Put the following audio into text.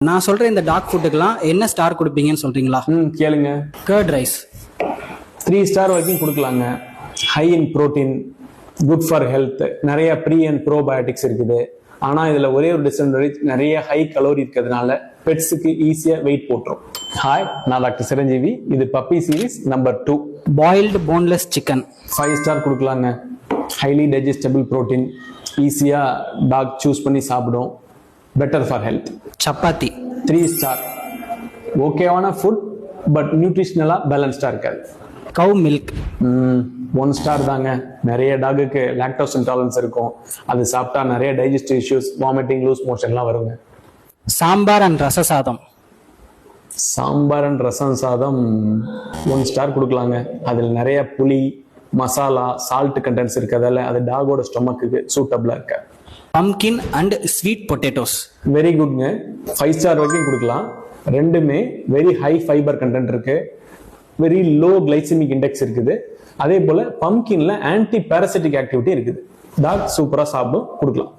நான் சொல்ற இந்த டாக் ஃபுட்டுக்கெல்லாம் என்ன ஸ்டார் கொடுப்பீங்கன்னு சொல்றீங்களா? கேளுங்க. கர்ட் ரைஸ் 3 ஸ்டார் வரைக்கும் கொடுக்கலாங்க. High in protein, good for health, நிறைய ப்ரீ அண்ட் ப்ரோபயோட்டிக்ஸ் இருக்குது. ஆனா இதுல ஒரே ஒரு டிஸ்அட்வான்டேஜ், நிறைய ஹை கலோரி இருக்கிறதுனால பெட்ஸுக்கு ஈஸியா வெயிட் போட்டுரும். ஹாய், நான் டாக்டர் சிரஞ்சீவி. இது puppy series number 2. Boiled boneless chicken 5 star கொடுக்கலாங்க. ஹைலி டைஜஸ்டபிள் புரோட்டீன், ஈஸியா டாக் சூஸ் பண்ணி சாப்பிடும், better for health. Chapati 3 star. ஓகேவான ஃபுட், பட் நியூட்ரிஷனலா பேலன்ஸ்டா இருக்காது. கவ் மில்க் 1 ஸ்டார் தாங்க. நிறைய டாகுக்கு லாக்டோஸ் இன்டாலரன்ஸ் இருக்கும். அது சாப்பிட்டா நிறைய டைஜஸ்டிவ் இஷ்யூஸ், வாமிட்டிங், லூஸ் மோஷன்லாம் வருங்க. சாம்பார் அண்ட் ரச சாதம் சாம்பார் அண்ட் ரசம் சாதம் 1 ஸ்டார் கொடுக்கலாங்க. அதில் நிறைய புளி, மசாலா, சால்ட் கண்டென்ட்ஸ் இருக்கிறதால அது டாகோட ஸ்டொமக்கு சூட்டபிளா இருக்க. Pumpkin and sweet potatoes very குட்ங்க. 5 ஸ்டார் வரைக்கும் கொடுக்கலாம். ரெண்டுமே வெரி ஹை ஃபைபர் கண்டென்ட் இருக்கு, வெரி லோ கிளைசிமிக் இண்டெக்ஸ் இருக்குது. அதே போல பம்கின்ல ஆன்டி பாராசிட்டிக் ஆக்டிவிட்டி இருக்குது. டாக் சூப்பரா சாப்பிடும், கொடுக்கலாம்.